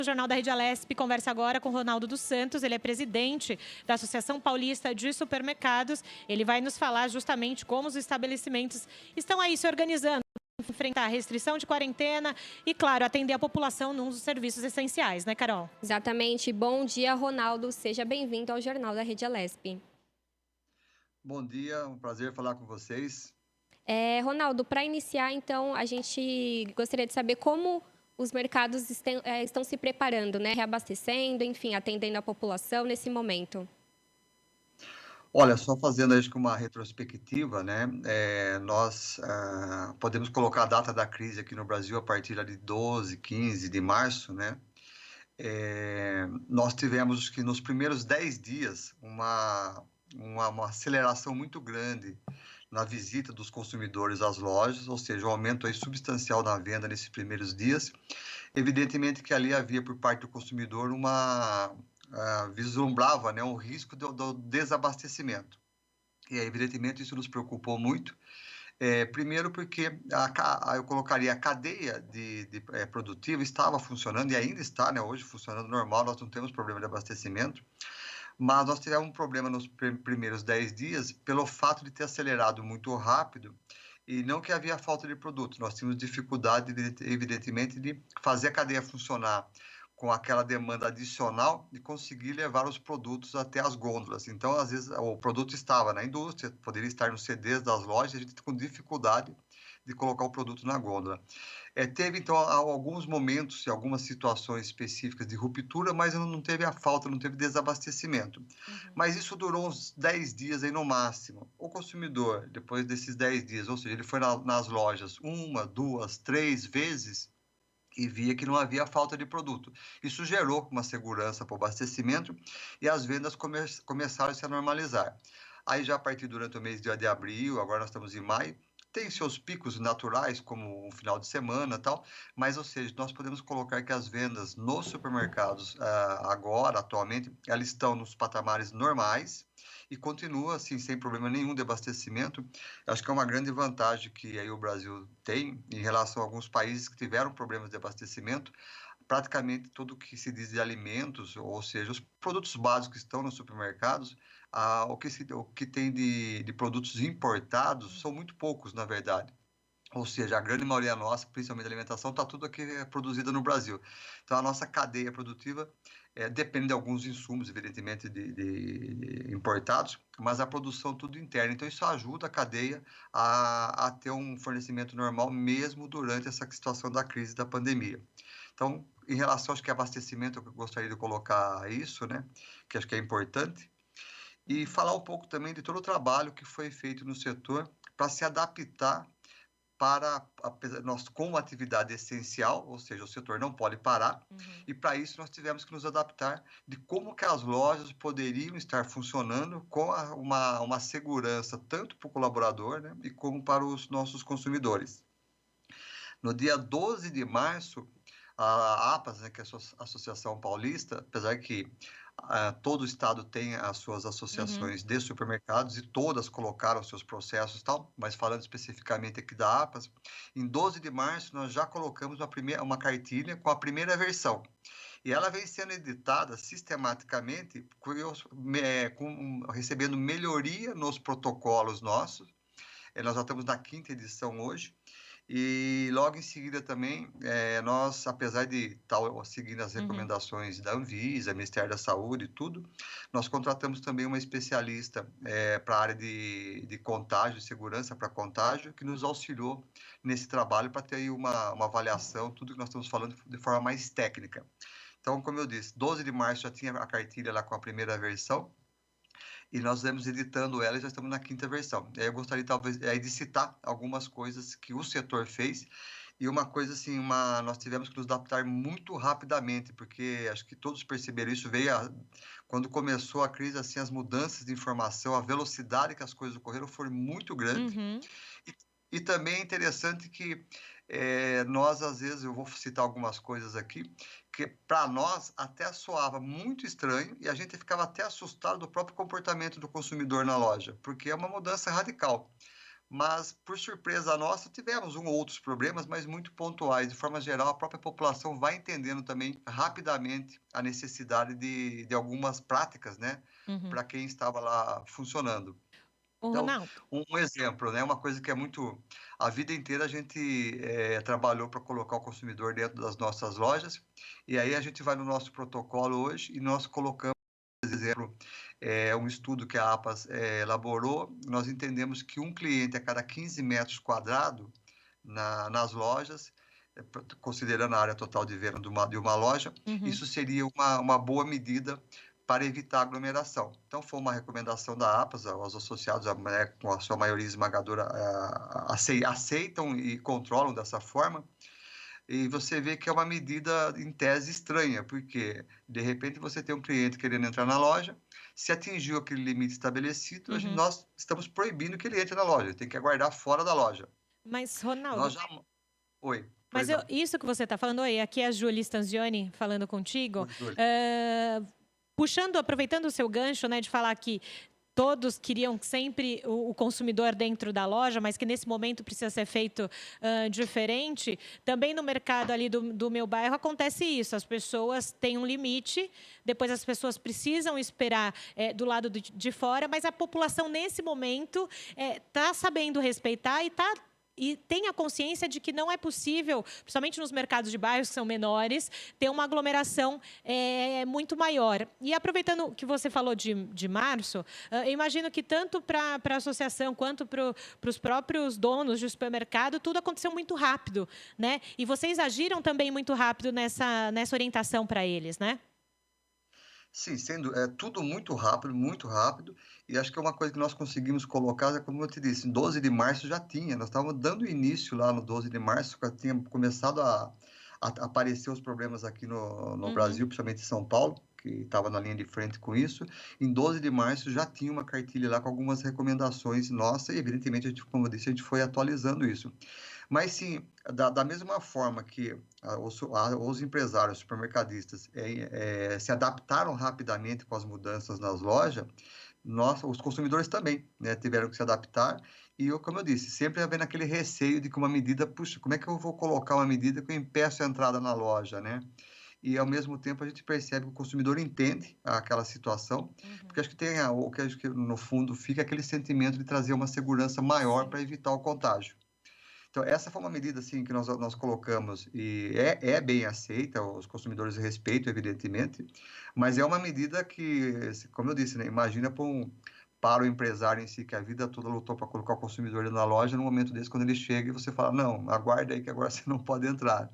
O Jornal da Rede Alesp conversa agora com Ronaldo dos Santos, ele é presidente da Associação Paulista de Supermercados. Ele vai nos falar justamente como os estabelecimentos estão aí se organizando para enfrentar a restrição de quarentena e, claro, atender a população num dos serviços essenciais, né, Carol? Exatamente. Bom dia, Ronaldo. Seja bem-vindo ao Jornal da Rede Alesp. Bom dia, um prazer falar com vocês. Ronaldo, para iniciar, então, a gente gostaria de saber como os mercados estão se preparando, né? Reabastecendo, enfim, atendendo a população nesse momento. Olha, só fazendo acho que uma retrospectiva, né? Nós podemos colocar a data da crise aqui no Brasil a partir de 12, 15 de março, né? Nós tivemos que nos primeiros 10 dias uma aceleração muito grande na visita dos consumidores às lojas, ou seja, um aumento aí substancial na venda nesses primeiros dias. Evidentemente que ali havia por parte do consumidor vislumbrava, né, um risco do desabastecimento. E evidentemente isso nos preocupou muito. Primeiro porque eu colocaria a cadeia produtiva estava funcionando e ainda está, né, hoje funcionando normal, nós não temos problema de abastecimento, mas nós tivemos um problema nos primeiros 10 dias pelo fato de ter acelerado muito rápido e não que havia falta de produto, nós tínhamos dificuldade, evidentemente, de fazer a cadeia funcionar com aquela demanda adicional de conseguir levar os produtos até as gôndolas. Então, às vezes, o produto estava na indústria, poderia estar nos CDs das lojas, a gente com dificuldade de colocar o produto na gôndola. Teve, então, alguns momentos e algumas situações específicas de ruptura, mas não teve a falta, não teve desabastecimento. Uhum. Mas isso durou uns 10 dias aí no máximo. O consumidor, depois desses 10 dias, ou seja, ele foi nas lojas 1, 2, 3 vezes, e via que não havia falta de produto. Isso gerou uma segurança para o abastecimento e as vendas começaram a se normalizar. Aí já a partir durante o mês de abril, agora nós estamos em maio, tem seus picos naturais, como um final de semana e tal, mas, ou seja, nós podemos colocar que as vendas nos supermercados agora, atualmente, elas estão nos patamares normais e continua assim, sem problema nenhum de abastecimento. Acho que é uma grande vantagem que aí o Brasil tem em relação a alguns países que tiveram problemas de abastecimento. Praticamente tudo que se diz de alimentos, ou seja, os produtos básicos que estão nos supermercados, o que tem de produtos importados são muito poucos, na verdade. Ou seja, a grande maioria nossa, principalmente da alimentação, está tudo aqui produzida no Brasil. Então, a nossa cadeia produtiva depende de alguns insumos, evidentemente, de importados, mas a produção tudo interna. Então, isso ajuda a cadeia a ter um fornecimento normal, mesmo durante essa situação da crise da pandemia. Então, em relação, acho que abastecimento, eu gostaria de colocar isso, né, que acho que é importante, e falar um pouco também de todo o trabalho que foi feito no setor para se adaptar para nós com uma atividade essencial, ou seja, o setor não pode parar, e para isso nós tivemos que nos adaptar de como que as lojas poderiam estar funcionando com uma segurança tanto para o colaborador, né, e como para os nossos consumidores. No dia 12 de março, a APAS, né, que é a Associação Paulista, apesar que todo o estado tem as suas associações de supermercados e todas colocaram seus processos e tal, mas falando especificamente aqui da APAS, em 12 de março nós já colocamos uma cartilha com a primeira versão. E ela vem sendo editada sistematicamente, recebendo melhoria nos protocolos nossos. Nós já estamos na 5ª edição hoje. E logo em seguida também, nós, apesar de estar seguindo as recomendações da Anvisa, Ministério da Saúde e tudo, nós contratamos também uma especialista para a área de contágio, segurança para contágio, que nos auxiliou nesse trabalho para ter aí uma avaliação, tudo que nós estamos falando de forma mais técnica. Então, como eu disse, 12 de março já tinha a cartilha lá com a primeira versão, e nós vamos editando ela e já estamos na 5ª versão. Eu gostaria, talvez, de citar algumas coisas que o setor fez, e uma coisa assim, nós tivemos que nos adaptar muito rapidamente, porque acho que todos perceberam isso, quando começou a crise, assim, as mudanças de informação, a velocidade que as coisas ocorreram foi muito grande, e também é interessante que nós, às vezes, eu vou citar algumas coisas aqui, que para nós até soava muito estranho e a gente ficava até assustado do próprio comportamento do consumidor na loja, porque é uma mudança radical. mas, por surpresa nossa, tivemos um ou outros problemas, mas muito pontuais. De forma geral, a própria população vai entendendo também rapidamente a necessidade de algumas práticas, né, Uhum. para quem estava lá funcionando. Ô, Então, Ronaldo. um exemplo, né, uma coisa que é muito... A vida inteira a gente trabalhou para colocar o consumidor dentro das nossas lojas, e aí a gente vai no nosso protocolo hoje e nós colocamos, por exemplo, um estudo que a APAS elaborou, nós entendemos que um cliente a cada 15 metros quadrados nas lojas, considerando a área total de venda de uma loja, Uhum. isso seria uma boa medida para evitar aglomeração. Então, foi uma recomendação da APAS, os associados, com a sua maioria esmagadora, aceitam e controlam dessa forma, e você vê que é uma medida, em tese, estranha, porque, de repente, você tem um cliente querendo entrar na loja, se atingiu aquele limite estabelecido, Uhum. nós estamos proibindo que ele entre na loja, ele tem que aguardar fora da loja. Mas, Nós Ronaldo, já... Oi, mas pois não. isso que você está falando, oi, aqui é a Júlia Stanzioni falando contigo. Oi, Júlia. Aproveitando o seu gancho, né, de falar que todos queriam sempre o consumidor dentro da loja, mas que nesse momento precisa ser feito diferente. Também no mercado ali do meu bairro acontece isso. As pessoas têm um limite, depois as pessoas precisam esperar do lado de fora, mas a população nesse momento está sabendo respeitar e tem a consciência de que não é possível, principalmente nos mercados de bairros que são menores, ter uma aglomeração muito maior. E aproveitando que você falou de março, eu imagino que tanto para a associação quanto para os próprios donos de supermercado, tudo aconteceu muito rápido, né? E vocês agiram também muito rápido nessa orientação para eles, né? Sim, tudo muito rápido, e acho que é uma coisa que nós conseguimos colocar, como eu te disse, em 12 de março já tinha, nós estávamos dando início lá no 12 de março, já tinha começado a aparecer os problemas aqui no Uhum. Brasil, principalmente em São Paulo, que estava na linha de frente com isso. Em 12 de março já tinha uma cartilha lá com algumas recomendações nossas, e evidentemente, como eu disse, a gente foi atualizando isso. Mas sim, da mesma forma que os empresários, supermercadistas, se adaptaram rapidamente com as mudanças nas lojas, os consumidores também, né, tiveram que se adaptar. E como eu disse, sempre havendo aquele receio de que uma medida, puxa, como é que eu vou colocar uma medida que eu impeço a entrada na loja, né? E, ao mesmo tempo, a gente percebe que o consumidor entende aquela situação, porque acho que o que acho que, no fundo, fica aquele sentimento de trazer uma segurança maior para evitar o contágio. Então, essa foi uma medida assim, que nós colocamos e é bem aceita, os consumidores respeitam, evidentemente, mas é uma medida que, como eu disse, né, imagina para o empresário em si, que a vida toda lutou para colocar o consumidor na loja, no momento desse, quando ele chega e você fala, não, aguarda aí que agora você não pode entrar.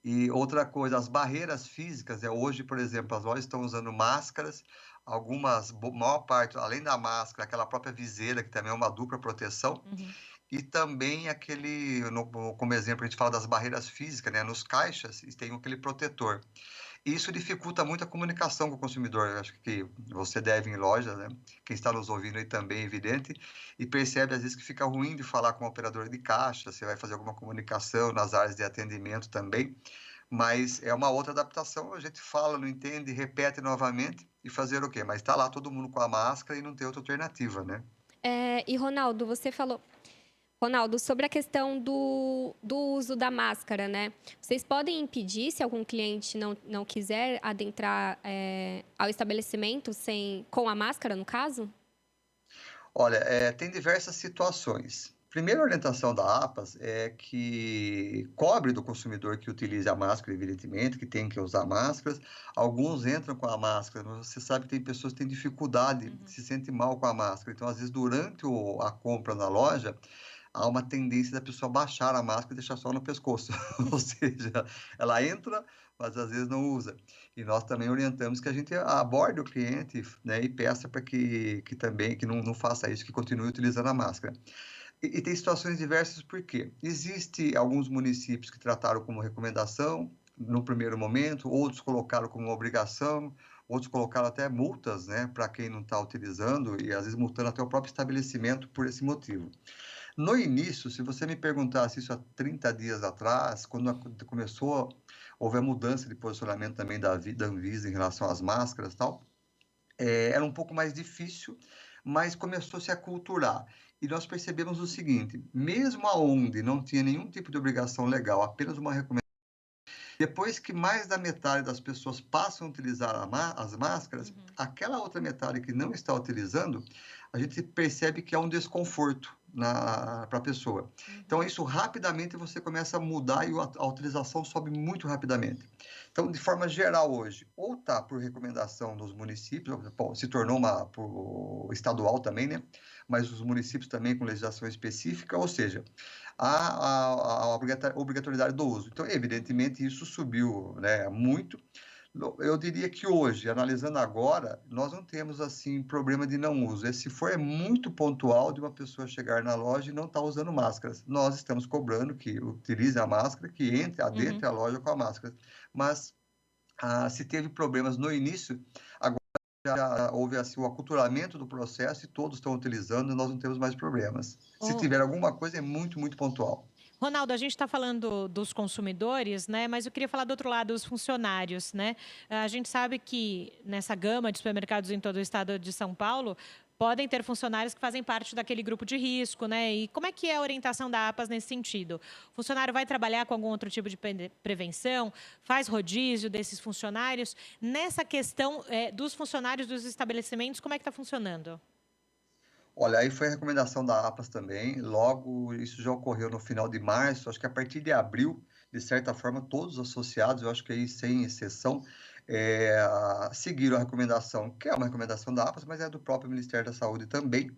E outra coisa, as barreiras físicas, hoje, por exemplo, as lojas estão usando máscaras, maior parte, além da máscara, aquela própria viseira, que também é uma dupla proteção, e também como exemplo, a gente fala das barreiras físicas, né? Nos caixas tem aquele protetor. Isso dificulta muito a comunicação com o consumidor. Eu acho que você deve ir em loja, né? Quem está nos ouvindo aí também é evidente, e percebe às vezes que fica ruim de falar com o operador de caixa, você vai fazer alguma comunicação nas áreas de atendimento também, mas é uma outra adaptação, a gente fala, não entende, repete novamente, e fazer o quê? Mas está lá todo mundo com a máscara e não tem outra alternativa, né? E, Ronaldo, você falou... Ronaldo, sobre a questão do uso da máscara, né? Vocês podem impedir, se algum cliente não quiser adentrar ao estabelecimento com a máscara, no caso? Olha, tem diversas situações. Primeira orientação da APAS é que cobre do consumidor que utilize a máscara, evidentemente, que tem que usar máscaras. Alguns entram com a máscara, mas você sabe que tem pessoas que têm dificuldade, se sentem mal com a máscara. Então, às vezes, durante a compra na loja, há uma tendência da pessoa baixar a máscara e deixar só no pescoço. Ou seja, ela entra, mas às vezes não usa. E nós também orientamos que a gente aborde o cliente, né, e peça para que também que não faça isso, que continue utilizando a máscara. E tem situações diversas, porque existe alguns municípios que trataram como recomendação no primeiro momento, outros colocaram como obrigação, outros colocaram até multas, né, para quem não está utilizando, e às vezes multando até o próprio estabelecimento por esse motivo. No início, se você me perguntasse isso há 30 dias atrás, quando houve a mudança de posicionamento também da Anvisa em relação às máscaras e tal, era um pouco mais difícil, mas começou a se aculturar. E nós percebemos o seguinte, mesmo aonde não tinha nenhum tipo de obrigação legal, apenas uma recomendação, depois que mais da metade das pessoas passam a utilizar as máscaras, aquela outra metade que não está utilizando, a gente percebe que há um desconforto para a pessoa. Então, isso rapidamente você começa a mudar e a utilização sobe muito rapidamente. Então, de forma geral hoje, ou está por recomendação dos municípios, se tornou estadual também, né? Mas os municípios também com legislação específica, ou seja, a obrigatoriedade do uso. Então, evidentemente, isso subiu, né, muito. Eu diria que hoje, analisando agora, nós não temos, assim, problema de não uso. Se for, é muito pontual de uma pessoa chegar na loja e não estar usando máscaras. Nós estamos cobrando que utilize a máscara, que entre, adentre a loja com a máscara. Mas, se teve problemas no início, agora já houve assim, o aculturamento do processo e todos estão utilizando e nós não temos mais problemas. Se tiver alguma coisa, é muito, muito pontual. Ronaldo, a gente está falando dos consumidores, né? Mas eu queria falar do outro lado, dos funcionários, né? A gente sabe que nessa gama de supermercados em todo o estado de São Paulo, podem ter funcionários que fazem parte daquele grupo de risco, né? E como é que é a orientação da APAS nesse sentido? O funcionário vai trabalhar com algum outro tipo de prevenção? Faz rodízio desses funcionários? Nessa questão dos funcionários dos estabelecimentos, como é que está funcionando? Olha, aí foi a recomendação da APAS também. Logo, isso já ocorreu no final de março. Acho que a partir de abril, de certa forma, todos os associados, eu acho que aí sem exceção, seguiram a recomendação, que é uma recomendação da APAS, mas é do próprio Ministério da Saúde também.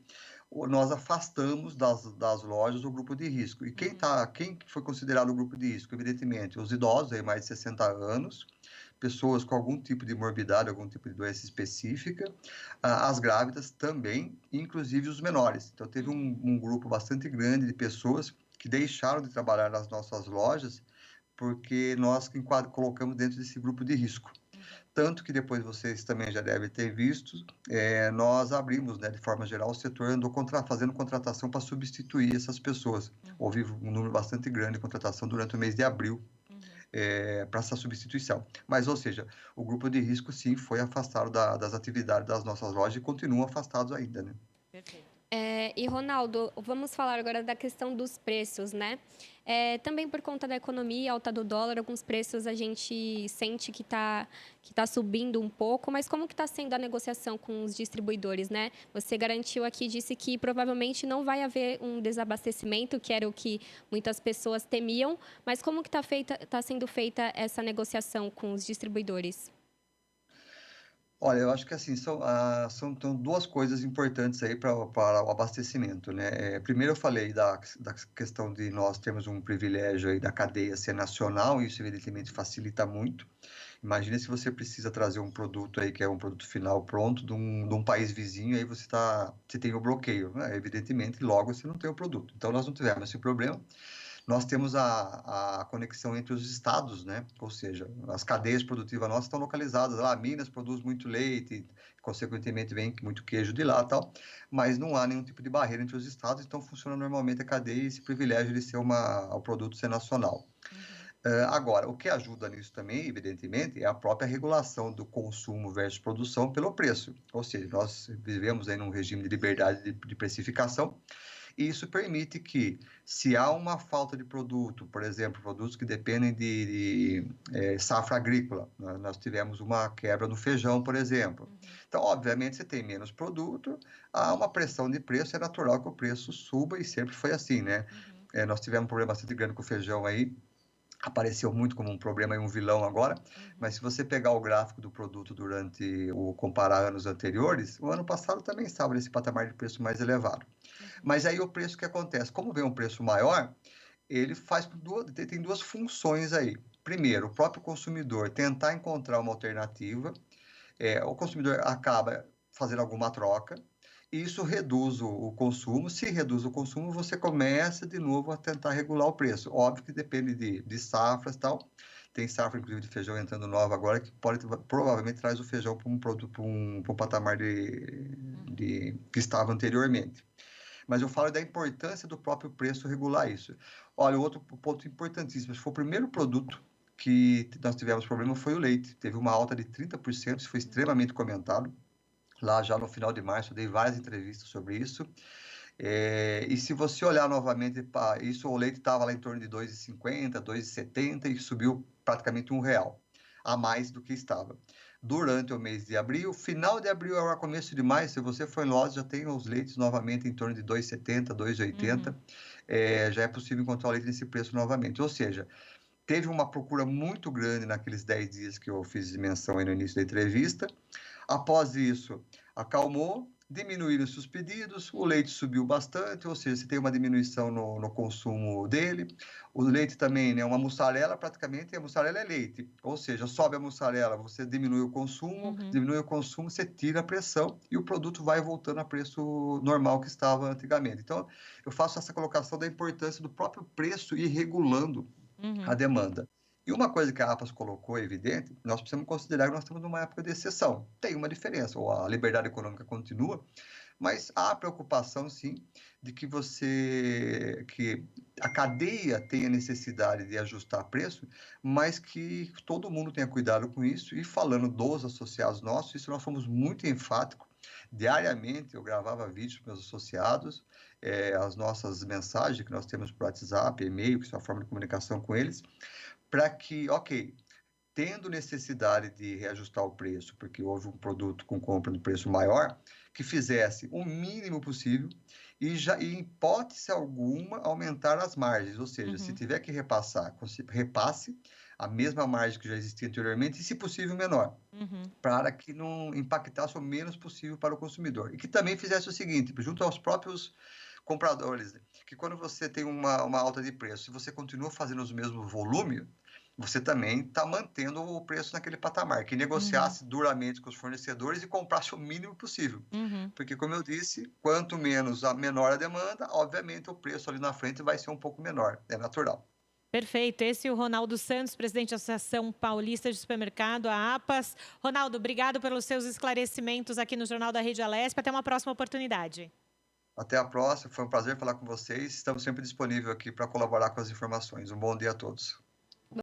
Nós afastamos das lojas o grupo de risco. E quem foi considerado o grupo de risco? Evidentemente, os idosos, aí, mais de 60 anos, pessoas com algum tipo de morbidade, algum tipo de doença específica, as grávidas também, inclusive os menores. Então, teve um grupo bastante grande de pessoas que deixaram de trabalhar nas nossas lojas porque nós colocamos dentro desse grupo de risco. Tanto que depois vocês também já devem ter visto, nós abrimos, né, de forma geral, o setor andou fazendo contratação para substituir essas pessoas. Houve um número bastante grande de contratação durante o mês de abril, para essa substituição. Mas, ou seja, o grupo de risco, sim, foi afastado das atividades das nossas lojas e continuam afastados ainda, né? Perfeito. E, Ronaldo, vamos falar agora da questão dos preços, né? Também por conta da economia alta do dólar, alguns preços a gente sente que tá subindo um pouco, mas como que está sendo a negociação com os distribuidores, né? Você garantiu aqui, disse que provavelmente não vai haver um desabastecimento, que era o que muitas pessoas temiam, mas como que tá sendo feita essa negociação com os distribuidores? Olha, eu acho que assim, são duas coisas importantes aí para o abastecimento, né? Primeiro eu falei da questão de nós termos um privilégio aí da cadeia ser nacional, e isso evidentemente facilita muito. Imagina se você precisa trazer um produto aí que é um produto final pronto de um país vizinho, aí você tem o bloqueio, né? Evidentemente, logo você não tem o produto. Então, nós não tivemos esse problema. Nós temos a conexão entre os estados, né? Ou seja, as cadeias produtivas nossas estão localizadas lá. Minas produz muito leite, consequentemente vem muito queijo de lá, tal. Mas não há nenhum tipo de barreira entre os estados, então funciona normalmente a cadeia e esse privilégio de ser o produto ser nacional. Agora, o que ajuda nisso também, evidentemente, é a própria regulação do consumo versus produção pelo preço. Ou seja, nós vivemos aí num regime de liberdade de precificação. E isso permite que, se há uma falta de produto, por exemplo, produtos que dependem de safra agrícola, nós tivemos uma quebra no feijão, por exemplo. Então, obviamente, você tem menos produto, há uma pressão de preço, é natural que o preço suba e sempre foi assim, né? Nós tivemos um problema bastante grande com o feijão aí, apareceu muito como um problema e um vilão agora, mas se você pegar o gráfico do produto comparar anos anteriores, o ano passado também estava nesse patamar de preço mais elevado. Mas aí o preço que acontece, como vem um preço maior, ele tem duas funções aí. Primeiro, o próprio consumidor tentar encontrar uma alternativa, o consumidor acaba fazendo alguma troca, e isso reduz o consumo. Se reduz o consumo, você começa de novo a tentar regular o preço. Óbvio que depende de safras e tal. Tem safra, inclusive, de feijão entrando nova agora, que provavelmente traz o feijão para um patamar que estava anteriormente. Mas eu falo da importância do próprio preço regular isso. Olha, outro ponto importantíssimo, foi o primeiro produto que nós tivemos problema foi o leite. Teve uma alta de 30%, isso foi extremamente comentado. Lá já no final de março, eu dei várias entrevistas sobre isso. E se você olhar novamente, isso, o leite estava lá em torno de R$ 2,50, R$ 2,70 e subiu praticamente R$ 1 a mais do que estava. Durante o mês de abril, final de abril, agora começo de maio, se você for em lojas, já tem os leites novamente em torno de R$ 2,70, R$ 2,80. Já é possível encontrar o leite nesse preço novamente. Ou seja, teve uma procura muito grande naqueles 10 dias que eu fiz menção aí no início da entrevista. Após isso, acalmou, diminuíram-se os pedidos, o leite subiu bastante, ou seja, você tem uma diminuição no consumo dele. O leite também, né, uma mussarela praticamente, a mussarela é leite, ou seja, sobe a mussarela, você diminui o consumo, você tira a pressão e o produto vai voltando a preço normal que estava antigamente. Então, eu faço essa colocação da importância do próprio preço ir regulando a demanda. E uma coisa que a APAS colocou evidente, nós precisamos considerar que nós estamos numa época de exceção. Tem uma diferença, a liberdade econômica continua, mas há a preocupação, sim, de que a cadeia tenha necessidade de ajustar preço, mas que todo mundo tenha cuidado com isso. E falando dos associados nossos, isso nós fomos muito enfáticos. Diariamente eu gravava vídeos para meus associados, as nossas mensagens que nós temos por WhatsApp, e-mail, que é a forma de comunicação com eles, para que, tendo necessidade de reajustar o preço, porque houve um produto com compra de preço maior, que fizesse o mínimo possível e, em hipótese alguma, aumentar as margens. Ou seja, se tiver que repassar, repasse a mesma margem que já existia anteriormente e, se possível, menor, para que não impactasse o menos possível para o consumidor. E que também fizesse o seguinte, junto aos próprios compradores, que quando você tem uma alta de preço, se você continua fazendo os mesmos volumes, você também está mantendo o preço naquele patamar, que negociasse duramente com os fornecedores e comprasse o mínimo possível. Porque, como eu disse, quanto menor a demanda, obviamente o preço ali na frente vai ser um pouco menor, é natural. Perfeito. Esse é o Ronaldo Santos, presidente da Associação Paulista de Supermercado, a APAS. Ronaldo, obrigado pelos seus esclarecimentos aqui no Jornal da Rede Alesp. Até uma próxima oportunidade. Até a próxima, foi um prazer falar com vocês. Estamos sempre disponíveis aqui para colaborar com as informações. Um bom dia a todos.